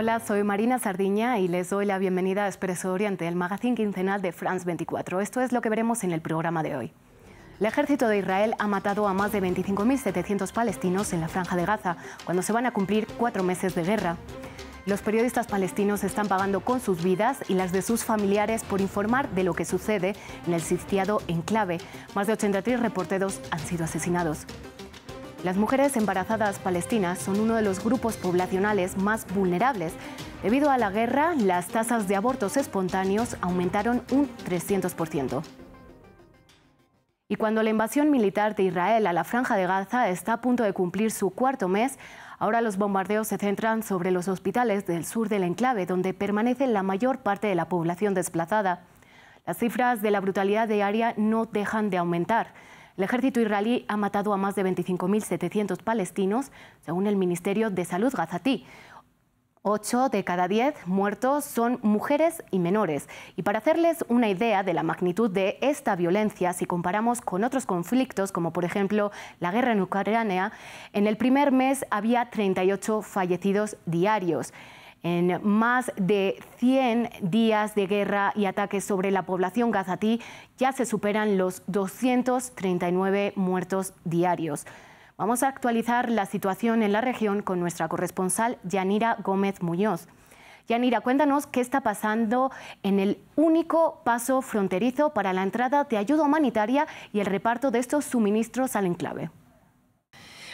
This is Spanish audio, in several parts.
Hola, soy Marina Sardiña y les doy la bienvenida a Expreso Oriente, el magazín quincenal de France 24. Esto es lo que veremos en el programa de hoy. El ejército de Israel ha matado a más de 25.700 palestinos en la Franja de Gaza, cuando se van a cumplir 4 meses de guerra. Los periodistas palestinos están pagando con sus vidas y las de sus familiares por informar de lo que sucede en el sitiado enclave. Más de 83 reporteros han sido asesinados. Las mujeres embarazadas palestinas son uno de los grupos poblacionales más vulnerables. Debido a la guerra, las tasas de abortos espontáneos aumentaron un 300%. Y cuando la invasión militar de Israel a la Franja de Gaza está a punto de cumplir su 4.º mes, ahora los bombardeos se centran sobre los hospitales del sur del enclave, donde permanece la mayor parte de la población desplazada. Las cifras de la brutalidad diaria no dejan de aumentar. El ejército israelí ha matado a más de 25.700 palestinos, según el Ministerio de Salud gazatí. 8 de cada 10 muertos son mujeres y menores. Y para hacerles una idea de la magnitud de esta violencia, si comparamos con otros conflictos, como por ejemplo la guerra en Ucrania, en el primer mes había 38 fallecidos diarios. En más de 100 días de guerra y ataques sobre la población gazatí ya se superan los 239 muertos diarios. Vamos a actualizar la situación en la región con nuestra corresponsal Yanira Gómez Muñoz. Yanira, cuéntanos qué está pasando en el único paso fronterizo para la entrada de ayuda humanitaria y el reparto de estos suministros al enclave.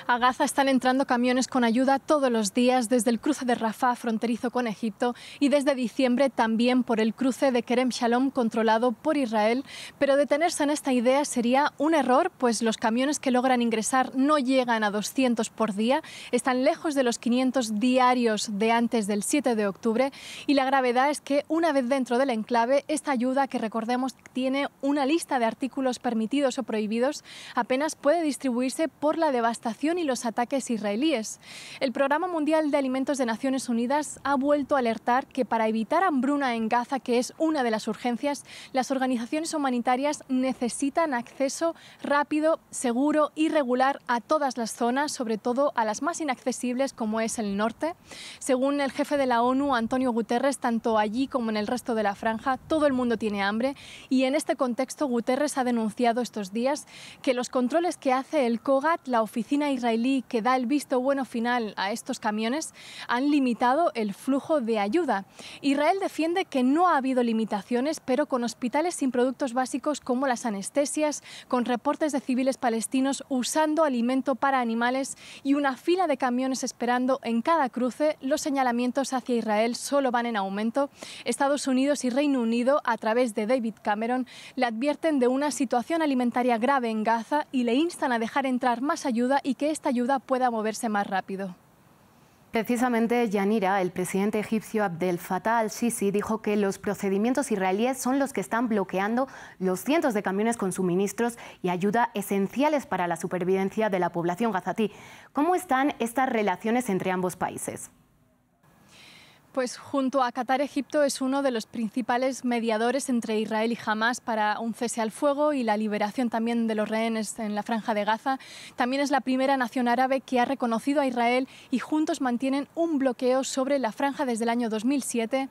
A Gaza están entrando camiones con ayuda todos los días desde el cruce de Rafah, fronterizo con Egipto, y desde diciembre también por el cruce de Kerem Shalom, controlado por Israel. Pero detenerse en esta idea sería un error, pues los camiones que logran ingresar no llegan a 200 por día, están lejos de los 500 diarios de antes del 7 de octubre, y la gravedad es que una vez dentro del enclave, esta ayuda, que recordemos tiene una lista de artículos permitidos o prohibidos, apenas puede distribuirse por la devastación y los ataques israelíes. El Programa Mundial de Alimentos de Naciones Unidas ha vuelto a alertar que para evitar hambruna en Gaza, que es una de las urgencias, las organizaciones humanitarias necesitan acceso rápido, seguro y regular a todas las zonas, sobre todo a las más inaccesibles como es el norte. Según el jefe de la ONU, Antonio Guterres, tanto allí como en el resto de la franja, todo el mundo tiene hambre, y en este contexto Guterres ha denunciado estos días que los controles que hace el COGAT, la oficina israelí que da el visto bueno final a estos camiones, han limitado el flujo de ayuda. Israel defiende que no ha habido limitaciones, pero con hospitales sin productos básicos como las anestesias, con reportes de civiles palestinos usando alimento para animales y una fila de camiones esperando en cada cruce, los señalamientos hacia Israel solo van en aumento. Estados Unidos y Reino Unido, a través de David Cameron, le advierten de una situación alimentaria grave en Gaza y le instan a dejar entrar más ayuda y que esta ayuda pueda moverse más rápido. Precisamente, Yanira, el presidente egipcio Abdel Fattah al-Sisi dijo que los procedimientos israelíes son los que están bloqueando los cientos de camiones con suministros y ayuda esenciales para la supervivencia de la población gazatí. ¿Cómo están estas relaciones entre ambos países? Pues junto a Qatar, Egipto es uno de los principales mediadores entre Israel y Hamás para un cese al fuego y la liberación también de los rehenes en la Franja de Gaza. También es la primera nación árabe que ha reconocido a Israel y juntos mantienen un bloqueo sobre la franja desde el año 2007.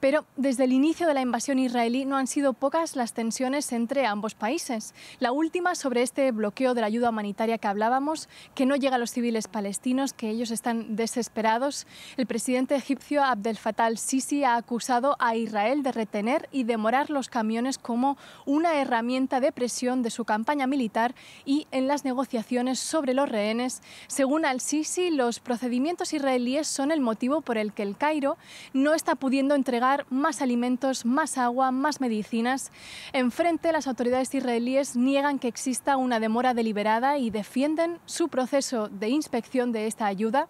Pero desde el inicio de la invasión israelí no han sido pocas las tensiones entre ambos países. La última sobre este bloqueo de la ayuda humanitaria que hablábamos, que no llega a los civiles palestinos, que ellos están desesperados. El presidente egipcio Abdel Fattah al-Sisi ha acusado a Israel de retener y demorar los camiones como una herramienta de presión de su campaña militar y en las negociaciones sobre los rehenes. Según al-Sisi, los procedimientos israelíes son el motivo por el que el Cairo no está pudiendo entregar más alimentos, más agua, más medicinas. Enfrente, las autoridades israelíes niegan que exista una demora deliberada y defienden su proceso de inspección de esta ayuda.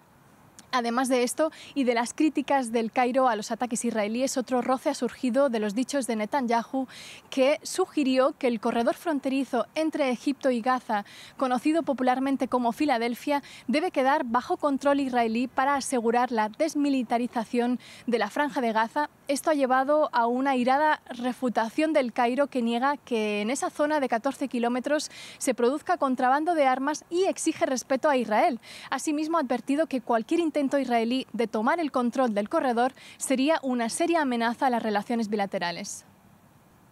Además de esto y de las críticas del Cairo a los ataques israelíes, otro roce ha surgido de los dichos de Netanyahu, que sugirió que el corredor fronterizo entre Egipto y Gaza, conocido popularmente como Filadelfia, debe quedar bajo control israelí para asegurar la desmilitarización de la Franja de Gaza. Esto ha llevado a una airada refutación del Cairo, que niega que en esa zona de 14 kilómetros se produzca contrabando de armas y exige respeto a Israel. Asimismo, ha advertido que cualquier intento intento israelí de tomar el control del corredor sería una seria amenaza a las relaciones bilaterales.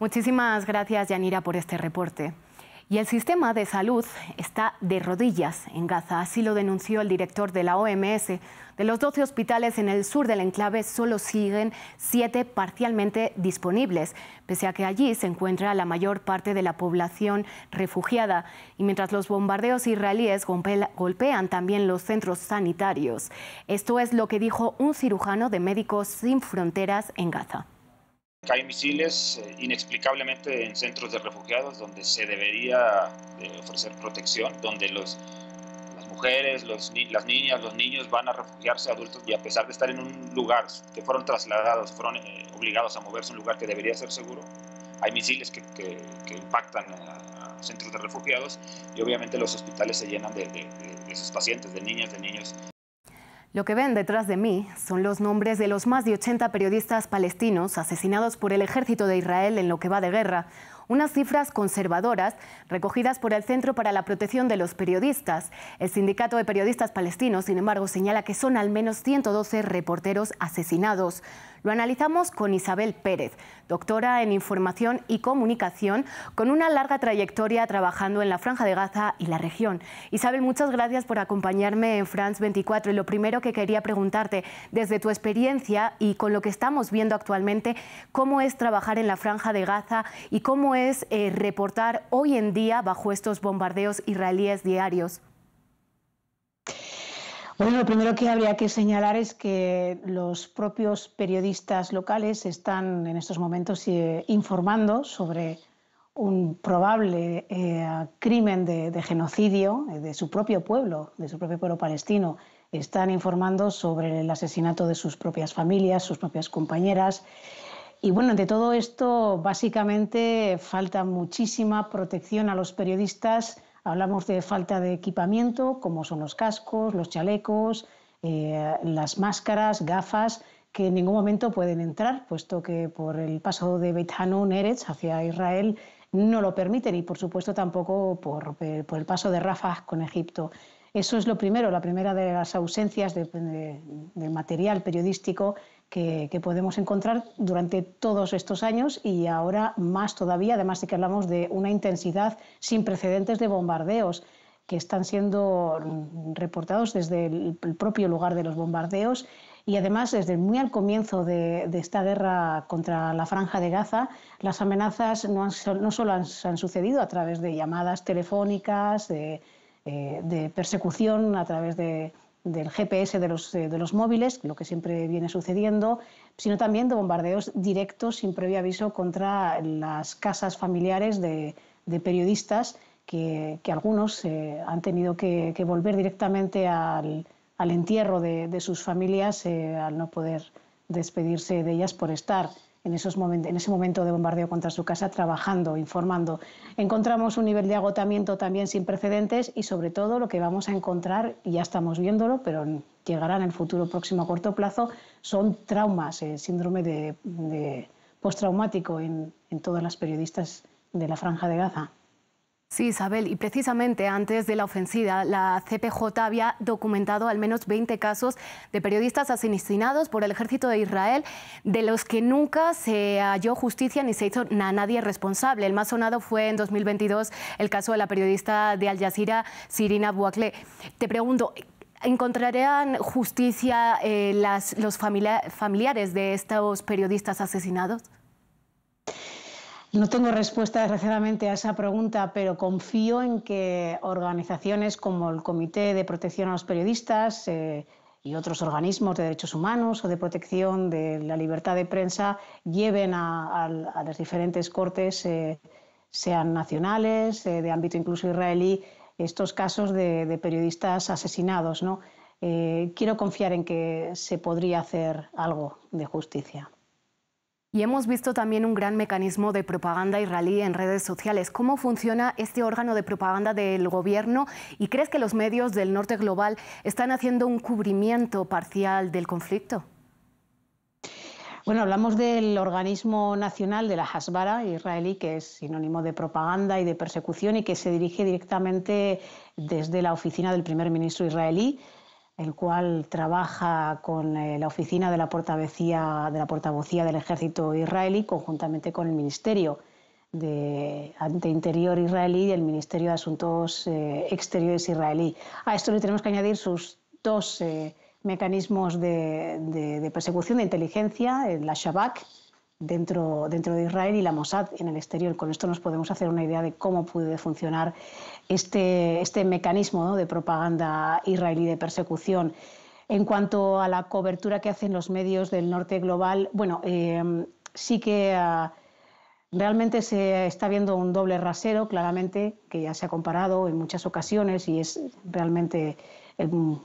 Muchísimas gracias, Yanira, por este reporte. Y el sistema de salud está de rodillas en Gaza, así lo denunció el director de la OMS. De los 12 hospitales en el sur del enclave solo siguen 7 parcialmente disponibles, pese a que allí se encuentra la mayor parte de la población refugiada. Y mientras los bombardeos israelíes golpean también los centros sanitarios. Esto es lo que dijo un cirujano de Médicos Sin Fronteras en Gaza. Hay misiles inexplicablemente en centros de refugiados donde se debería ofrecer protección, donde las mujeres, las niñas, los niños van a refugiarse, adultos, y a pesar de estar en un lugar que fueron trasladados, fueron obligados a moverse a un lugar que debería ser seguro, hay misiles que impactan a centros de refugiados y obviamente los hospitales se llenan de esos pacientes, de niñas, de niños. Lo que ven detrás de mí son los nombres de los más de 80 periodistas palestinos asesinados por el ejército de Israel en lo que va de guerra. Unas cifras conservadoras recogidas por el Centro para la Protección de los Periodistas. El Sindicato de Periodistas Palestinos, sin embargo, señala que son al menos 112 reporteros asesinados. Lo analizamos con Isabel Pérez, doctora en Información y Comunicación, con una larga trayectoria trabajando en la Franja de Gaza y la región. Isabel, muchas gracias por acompañarme en France 24. Y lo primero que quería preguntarte, desde tu experiencia y con lo que estamos viendo actualmente, ¿cómo es trabajar en la Franja de Gaza y cómo es reportar hoy en día bajo estos bombardeos israelíes diarios? Bueno, lo primero que habría que señalar es que los propios periodistas locales están en estos momentos informando sobre un probable crimen de genocidio de su propio pueblo palestino. Están informando sobre el asesinato de sus propias familias, sus propias compañeras. Y bueno, de todo esto básicamente falta muchísima protección a los periodistas. Hablamos de falta de equipamiento, como son los cascos, los chalecos, las máscaras, gafas, que en ningún momento pueden entrar, puesto que por el paso de Beit Hanun, Eretz, hacia Israel, no lo permiten, y por supuesto tampoco por el paso de Rafah con Egipto. Eso es lo primero, la primera de las ausencias de material periodístico que podemos encontrar durante todos estos años, y ahora más todavía, además de que hablamos de una intensidad sin precedentes de bombardeos que están siendo reportados desde el propio lugar de los bombardeos, y además desde muy al comienzo de esta guerra contra la Franja de Gaza, las amenazas no solo han sucedido a través de llamadas telefónicas, de persecución a través del GPS de los móviles, lo que siempre viene sucediendo, sino también de bombardeos directos sin previo aviso contra las casas familiares de periodistas que algunos han tenido que volver directamente al entierro de sus familias al no poder despedirse de ellas por estar en ese momento de bombardeo contra su casa, trabajando, informando. Encontramos un nivel de agotamiento también sin precedentes, y sobre todo lo que vamos a encontrar, y ya estamos viéndolo, pero llegará en el futuro próximo a corto plazo, son traumas, síndrome de postraumático en todas las periodistas de la Franja de Gaza. Sí, Isabel, y precisamente antes de la ofensiva, la CPJ había documentado al menos 20 casos de periodistas asesinados por el ejército de Israel, de los que nunca se halló justicia ni se hizo a nadie responsable. El más sonado fue en 2022 el caso de la periodista de Al Jazeera, Shirin Abu Akleh. Te pregunto, ¿encontrarían justicia los familiares de estos periodistas asesinados? No tengo respuesta, desgraciadamente, a esa pregunta, pero confío en que organizaciones como el Comité de Protección a los Periodistas y otros organismos de derechos humanos o de protección de la libertad de prensa lleven a las diferentes cortes, sean nacionales, de ámbito incluso israelí, estos casos de periodistas asesinados, ¿no? Quiero confiar en que se podría hacer algo de justicia. Y hemos visto también un gran mecanismo de propaganda israelí en redes sociales. ¿Cómo funciona este órgano de propaganda del gobierno? ¿Y crees que los medios del norte global están haciendo un cubrimiento parcial del conflicto? Bueno, hablamos del organismo nacional de la Hasbara israelí, que es sinónimo de propaganda y de persecución y que se dirige directamente desde la oficina del primer ministro israelí. el cual trabaja con la oficina de la portavocía del ejército israelí, conjuntamente con el Ministerio de Interior israelí y el Ministerio de Asuntos Exteriores israelí. A esto le tenemos que añadir sus dos mecanismos de persecución de inteligencia, la Shabak dentro de Israel y la Mossad en el exterior. Con esto nos podemos hacer una idea de cómo puede funcionar este mecanismo, ¿no?, de propaganda israelí de persecución. En cuanto a la cobertura que hacen los medios del norte global, bueno, sí que realmente se está viendo un doble rasero, claramente, que ya se ha comparado en muchas ocasiones y es realmente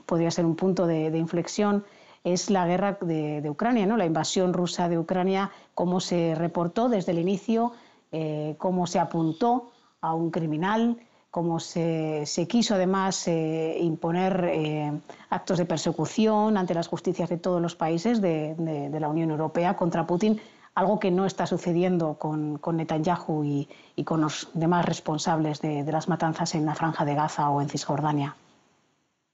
podría ser un punto de inflexión. Es la guerra de Ucrania, ¿no?, la invasión rusa de Ucrania, cómo se reportó desde el inicio, cómo se apuntó a un criminal, cómo se quiso además imponer actos de persecución ante las justicias de todos los países de la Unión Europea contra Putin, algo que no está sucediendo con Netanyahu y con los demás responsables de las matanzas en la Franja de Gaza o en Cisjordania.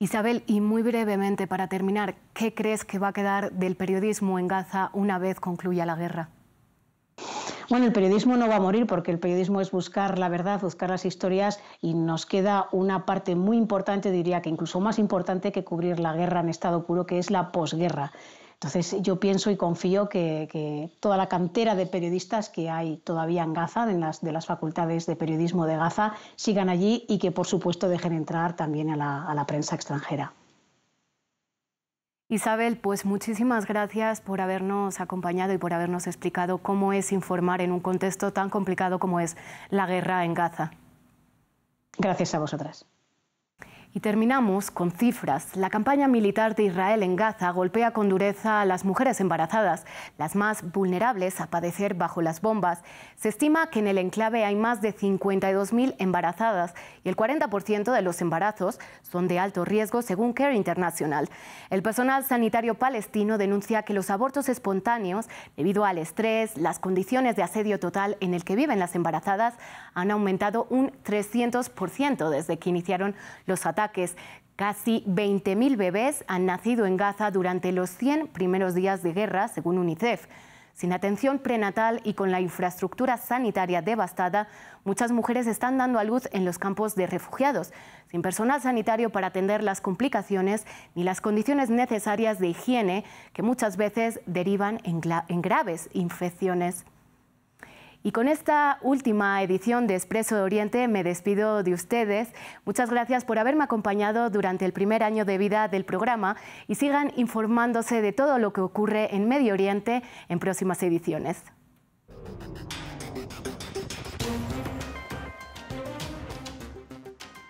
Isabel, y muy brevemente para terminar, ¿qué crees que va a quedar del periodismo en Gaza una vez concluya la guerra? Bueno, el periodismo no va a morir porque el periodismo es buscar la verdad, buscar las historias y nos queda una parte muy importante, diría que incluso más importante que cubrir la guerra en estado puro, que es la posguerra. Entonces yo pienso y confío que toda la cantera de periodistas que hay todavía en Gaza, de las facultades de periodismo de Gaza, sigan allí y que por supuesto dejen entrar también a la prensa extranjera. Isabel, pues muchísimas gracias por habernos acompañado y por habernos explicado cómo es informar en un contexto tan complicado como es la guerra en Gaza. Gracias a vosotras. Y terminamos con cifras. La campaña militar de Israel en Gaza golpea con dureza a las mujeres embarazadas, las más vulnerables a padecer bajo las bombas. Se estima que en el enclave hay más de 52.000 embarazadas y el 40% de los embarazos son de alto riesgo, según Care International. El personal sanitario palestino denuncia que los abortos espontáneos, debido al estrés, las condiciones de asedio total en el que viven las embarazadas, han aumentado un 300% desde que iniciaron los ataques. Casi 20.000 bebés han nacido en Gaza durante los 100 primeros días de guerra, según UNICEF. Sin atención prenatal y con la infraestructura sanitaria devastada, muchas mujeres están dando a luz en los campos de refugiados, sin personal sanitario para atender las complicaciones ni las condiciones necesarias de higiene que muchas veces derivan en graves infecciones. Y con esta última edición de Expreso de Oriente me despido de ustedes. Muchas gracias por haberme acompañado durante el primer año de vida del programa y sigan informándose de todo lo que ocurre en Medio Oriente en próximas ediciones.